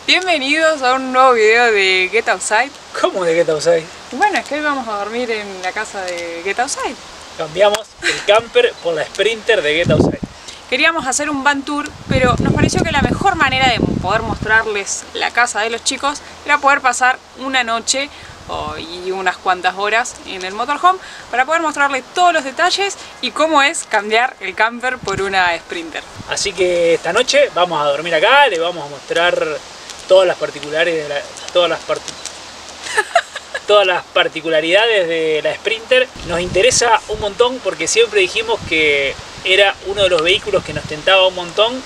Bienvenidos a un nuevo video de Get Outside. ¿Cómo de Get Outside? Bueno, es que hoy vamos a dormir en la casa de Get Outside. Cambiamos el camper por la Sprinter de Get Outside. Queríamos hacer un van tour, pero nos pareció que la mejor manera de poder mostrarles la casa de los chicos era poder pasar una noche y unas cuantas horas en el motorhome para poder mostrarles todos los detalles y cómo es cambiar el camper por una Sprinter. Así que esta noche vamos a dormir acá, le vamos a mostrar todas las particularidades de la Sprinter. Nos interesa un montón porque siempre dijimos que era uno de los vehículos que nos tentaba un montón.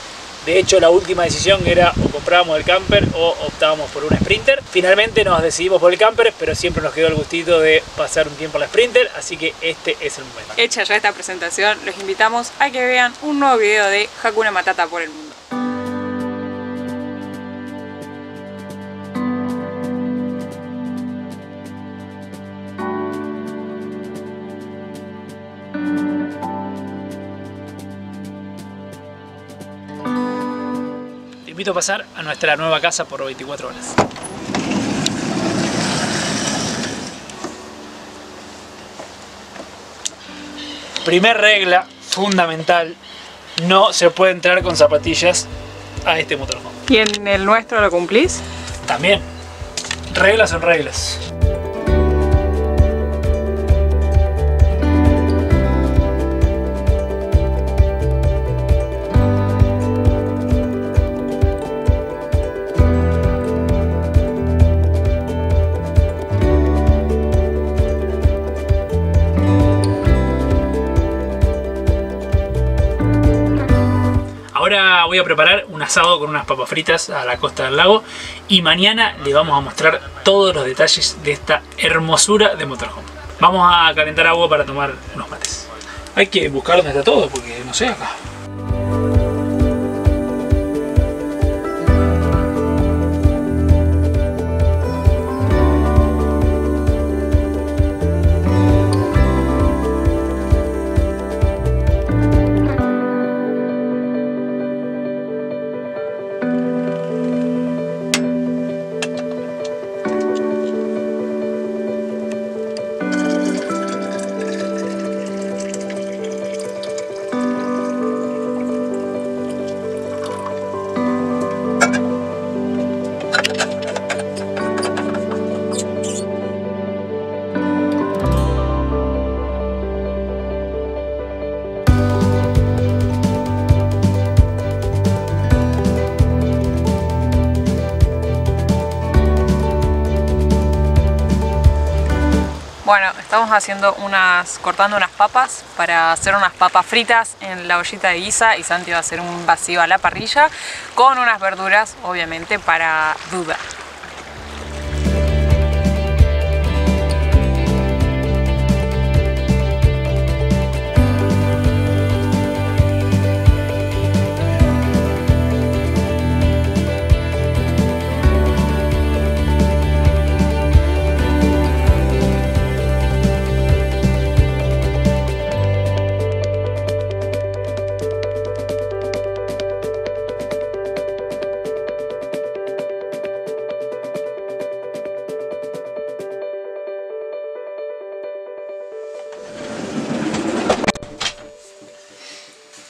De hecho, la última decisión era o comprábamos el camper o optábamos por una Sprinter. Finalmente nos decidimos por el camper, pero siempre nos quedó el gustito de pasar un tiempo en la Sprinter, así que este es el momento. Hecha ya esta presentación, los invitamos a que vean un nuevo video de Hakuna Matata por el mundo. Te invito a pasar a nuestra nueva casa por 24 horas. Primer regla fundamental: no se puede entrar con zapatillas a este motorhome. ¿Y en el nuestro lo cumplís? También, reglas son reglas. Ahora voy a preparar un asado con unas papas fritas a la costa del lago y mañana le vamos a mostrar todos los detalles de esta hermosura de motorhome. Vamos a calentar agua para tomar unos mates. Hay que buscar dónde está todo porque no sé acá. Bueno, estamos cortando unas papas para hacer unas papas fritas en la ollita de guisa y Santi va a hacer un vacío a la parrilla con unas verduras, obviamente, para Duda.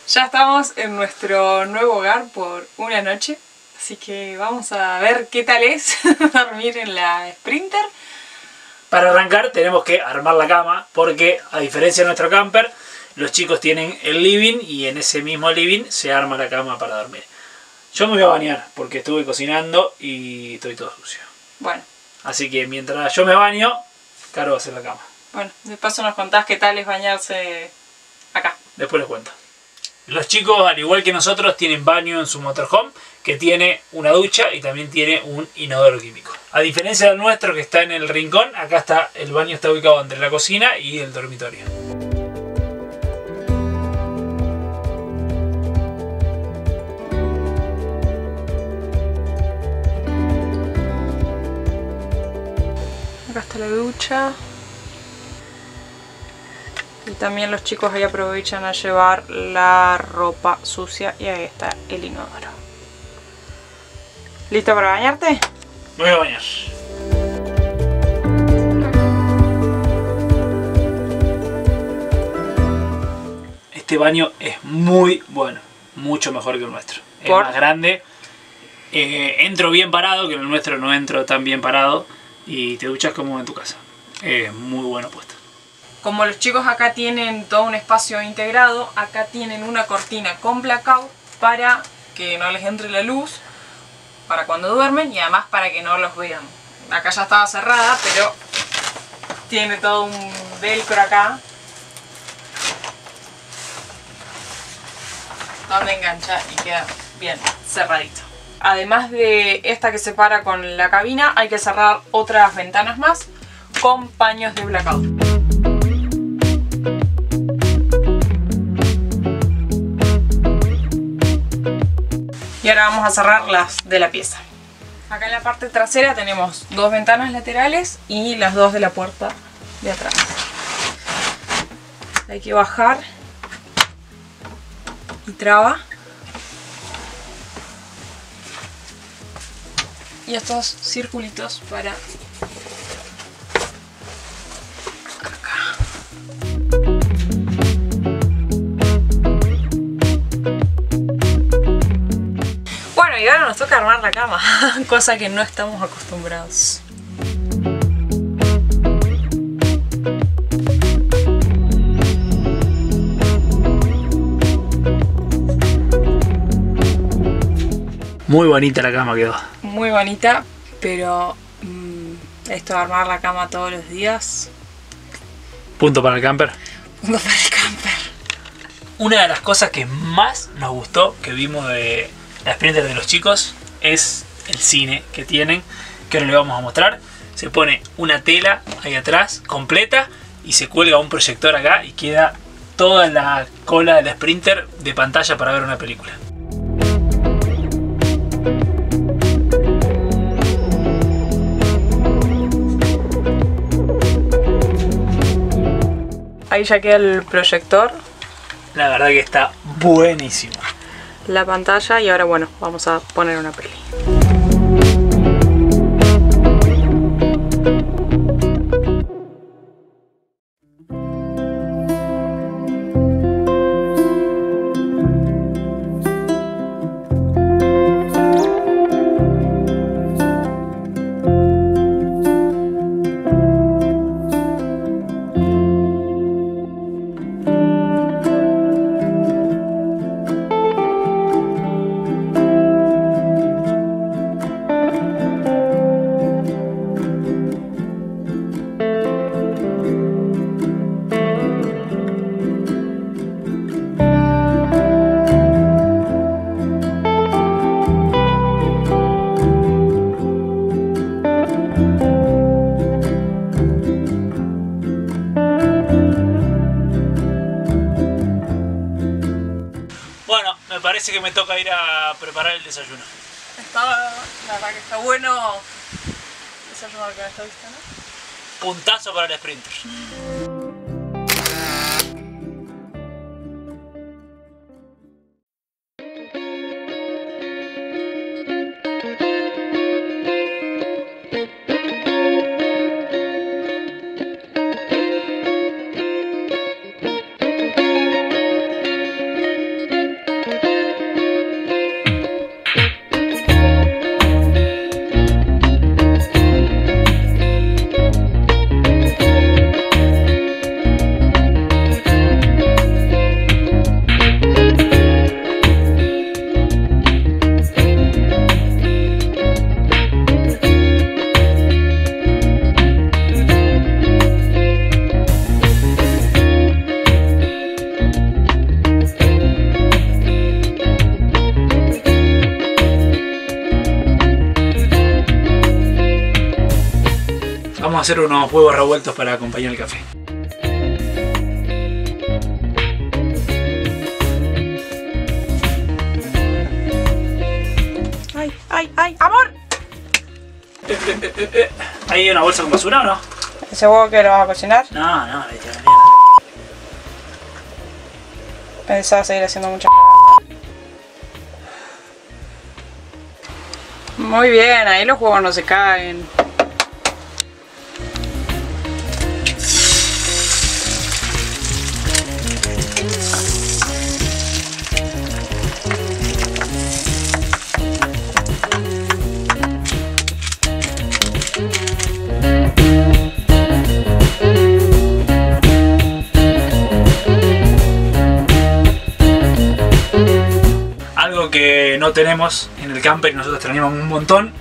Ya estamos en nuestro nuevo hogar por una noche, así que vamos a ver qué tal es dormir en la Sprinter. Para arrancar tenemos que armar la cama porque, a diferencia de nuestro camper, los chicos tienen el living y en ese mismo living se arma la cama para dormir. Yo me voy a bañar porque estuve cocinando y estoy todo sucio. Bueno. Así que mientras yo me baño, Caro va a hacer la cama. Bueno, de paso nos contás qué tal es bañarse acá. Después les cuento. Los chicos, al igual que nosotros, tienen baño en su motorhome, que tiene una ducha y también tiene un inodoro químico. A diferencia del nuestro, que está en el rincón, acá está el baño, está ubicado entre la cocina y el dormitorio. Acá está la ducha. Y también los chicos ahí aprovechan a llevar la ropa sucia y ahí está el inodoro. ¿Listo para bañarte? Me voy a bañar. Este baño es muy bueno, mucho mejor que el nuestro. Es más grande, entro bien parado, que en el nuestro no entro tan bien parado, y te duchas como en tu casa. Es muy bueno puesto. Como los chicos acá tienen todo un espacio integrado, acá tienen una cortina con blackout para que no les entre la luz, para cuando duermen y además para que no los vean. Acá ya estaba cerrada, pero tiene todo un velcro acá donde engancha y queda bien cerradito. Además de esta que separa con la cabina, hay que cerrar otras ventanas más con paños de blackout. Y ahora vamos a cerrar las de la pieza. Acá en la parte trasera tenemos dos ventanas laterales y las dos de la puerta de atrás. Hay que bajar y traba. Y estos circulitos para acá. Bueno, y ahora nos toca armar la cama, cosa que no estamos acostumbrados. Muy bonita la cama quedó. Muy bonita, pero esto de armar la cama todos los días... Punto para el camper. Punto para el camper. Una de las cosas que más nos gustó que vimos de la Sprinter de los chicos es el cine que tienen, que ahora les vamos a mostrar. Se pone una tela ahí atrás completa y se cuelga un proyector acá y queda toda la cola de la Sprinter de pantalla para ver una película. Ahí ya queda el proyector. La verdad que está buenísimo. La pantalla y ahora bueno, vamos a poner una peli. Me parece que me toca ir a preparar el desayuno. La verdad que está bueno el desayuno que esta vista, ¿no? Puntazo para el Sprinter. Vamos a hacer unos huevos revueltos para acompañar el café. ¡Ay, ay, ay! ¡Amor! ¿Hay una bolsa con basura o no? ¿Ese huevo que lo vas a cocinar? No, no, le eché la mierda. Pensaba seguir haciendo muchas... Muy bien, ahí los huevos no se caen. Algo que no tenemos en el camper y nosotros teníamos un montón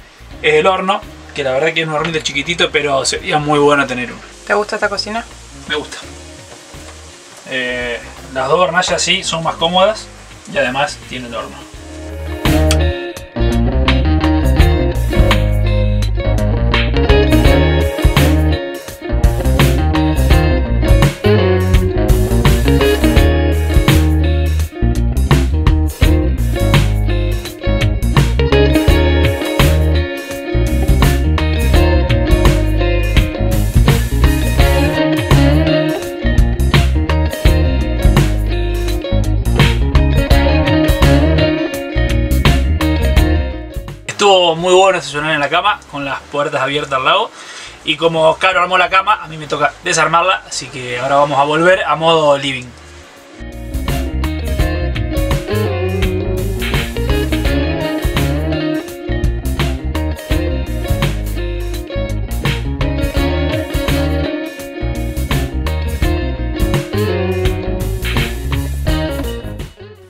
es el horno, que la verdad que es un hornito chiquitito, pero sería muy bueno tener uno. ¿Te gusta esta cocina? Me gusta. Las dos hornallas sí son más cómodas y además tienen horno. Estuvo muy bueno estacionar en la cama con las puertas abiertas al lado, y como Caro armó la cama, a mí me toca desarmarla, así que ahora vamos a volver a modo living.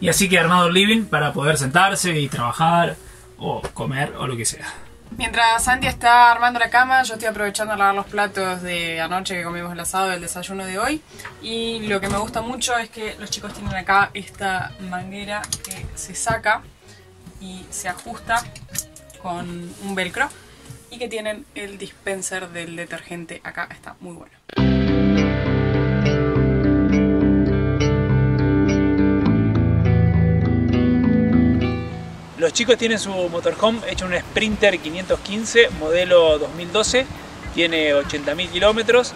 Y así que armado el living para poder sentarse y trabajar o comer o lo que sea. Mientras Santi está armando la cama, yo estoy aprovechando a lavar los platos de anoche que comimos el asado del desayuno de hoy. Y lo que me gusta mucho es que los chicos tienen acá esta manguera que se saca y se ajusta con un velcro, y que tienen el dispenser del detergente acá, está muy bueno. Los chicos tienen su motorhome hecho un Sprinter 515 modelo 2012, tiene 80.000 kilómetros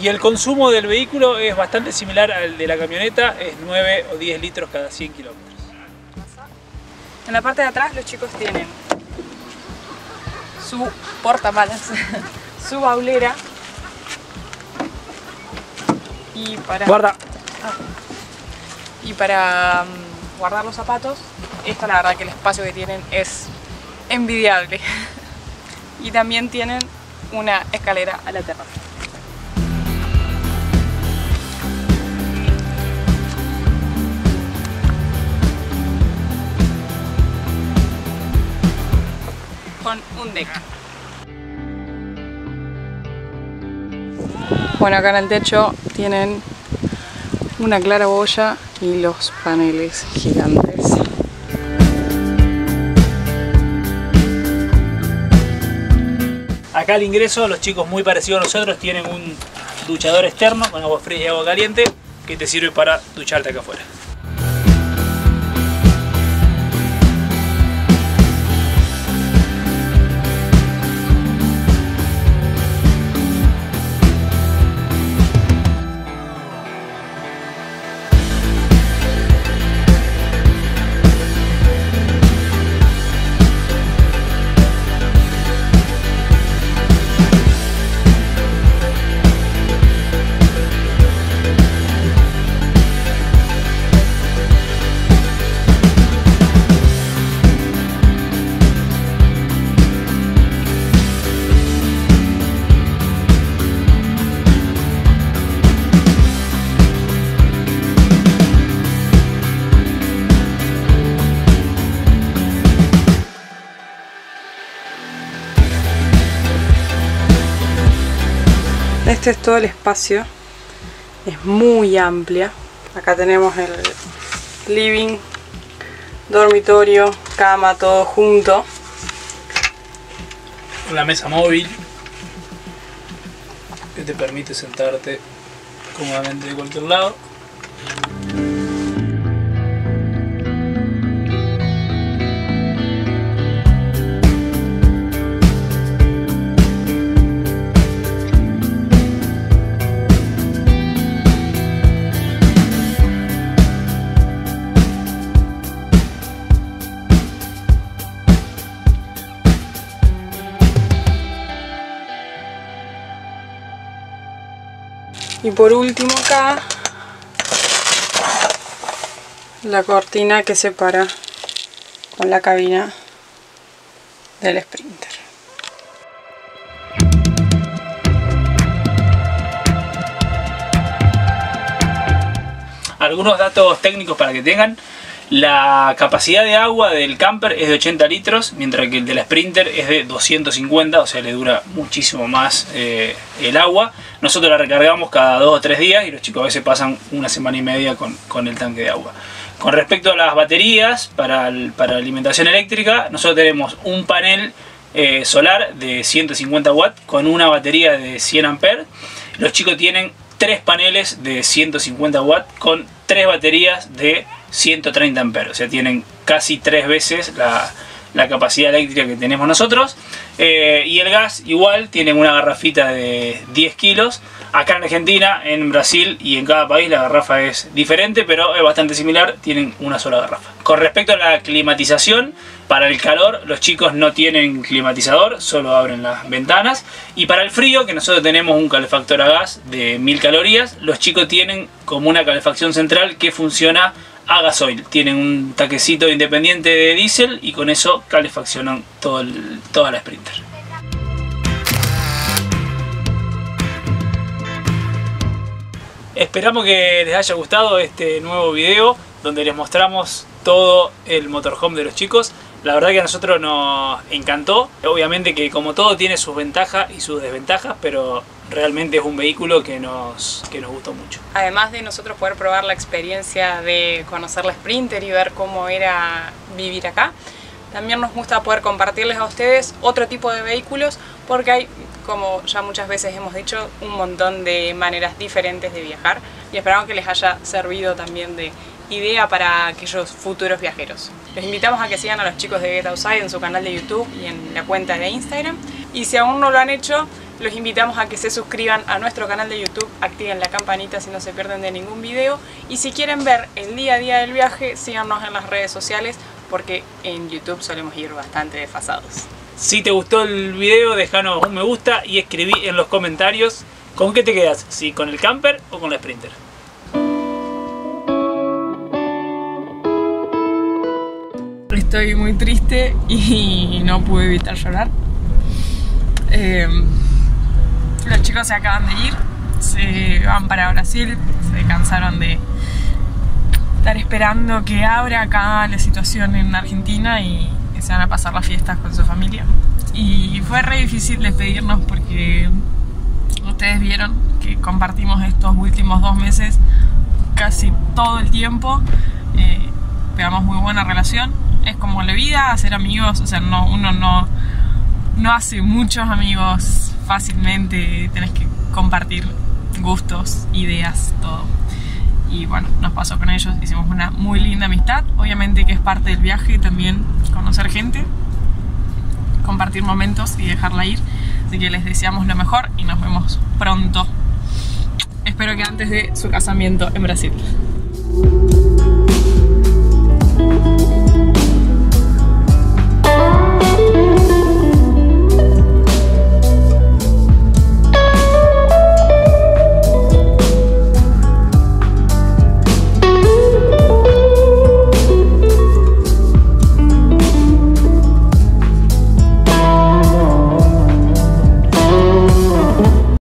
y el consumo del vehículo es bastante similar al de la camioneta, es 9 o 10 litros cada 100 kilómetros. En la parte de atrás los chicos tienen su portamalas, su baulera y para Guarda. guardar los zapatos. Esto, la verdad que el espacio que tienen es envidiable. Y también tienen una escalera a la terraza. Con un deck. Bueno, acá en el techo tienen una claraboya y los paneles gigantes. Acá al ingreso, los chicos muy parecidos a nosotros tienen un duchador externo con agua fría y agua caliente que te sirve para ducharte acá afuera. Este es todo el espacio, es muy amplia. Acá tenemos el living, dormitorio, cama, todo junto. Una mesa móvil que te permite sentarte cómodamente de cualquier lado. Y por último acá, la cortina que separa con la cabina del Sprinter. Algunos datos técnicos para que tengan. La capacidad de agua del camper es de 80 litros, mientras que el del Sprinter es de 250, o sea, le dura muchísimo más el agua. Nosotros la recargamos cada 2 o 3 días y los chicos a veces pasan una semana y media con el tanque de agua. Con respecto a las baterías para alimentación eléctrica, nosotros tenemos un panel solar de 150 watts con una batería de 100 amperes. Los chicos tienen 3 paneles de 150 watts con 3 baterías de 130 amperes, o sea, tienen casi 3 veces la capacidad eléctrica que tenemos nosotros. Y el gas igual, tienen una garrafita de 10 kilos. Acá en Argentina, en Brasil y en cada país la garrafa es diferente, pero es bastante similar, tienen una sola garrafa. Con respecto a la climatización, para el calor los chicos no tienen climatizador, solo abren las ventanas. Y para el frío, que nosotros tenemos un calefactor a gas de 1000 calorías, los chicos tienen como una calefacción central que funciona a gasoil. Tienen un taquecito independiente de diésel y con eso calefaccionan toda la Sprinter. Esperamos que les haya gustado este nuevo video donde les mostramos todo el motorhome de los chicos. La verdad que a nosotros nos encantó. Obviamente que como todo tiene sus ventajas y sus desventajas, pero realmente es un vehículo que nos gustó mucho. Además de nosotros poder probar la experiencia de conocer la Sprinter y ver cómo era vivir acá, también nos gusta poder compartirles a ustedes otro tipo de vehículos, porque hay, como ya muchas veces hemos dicho, un montón de maneras diferentes de viajar, y esperamos que les haya servido también de idea para aquellos futuros viajeros. Les invitamos a que sigan a los chicos de Get Outside en su canal de YouTube y en la cuenta de Instagram, y si aún no lo han hecho, los invitamos a que se suscriban a nuestro canal de YouTube, activen la campanita si no se pierden de ningún video, y si quieren ver el día a día del viaje, síganos en las redes sociales, porque en YouTube solemos ir bastante desfasados. Si te gustó el video, déjanos un me gusta y escribí en los comentarios con qué te quedas, si con el camper o con la Sprinter. Estoy muy triste y no pude evitar llorar. Los chicos se acaban de ir, se van para Brasil, se cansaron de estar esperando que abra acá la situación en Argentina y se van a pasar las fiestas con su familia. Y fue re difícil despedirnos porque ustedes vieron que compartimos estos últimos 2 meses casi todo el tiempo. Pegamos muy buena relación. Es como la vida, hacer amigos, o sea, uno no hace muchos amigos fácilmente, tenés que compartir gustos, ideas, todo. Y bueno, nos pasó con ellos, hicimos una muy linda amistad. Obviamente que es parte del viaje también conocer gente, compartir momentos y dejarla ir. Así que les deseamos lo mejor y nos vemos pronto. Espero que antes de su casamiento en Brasil.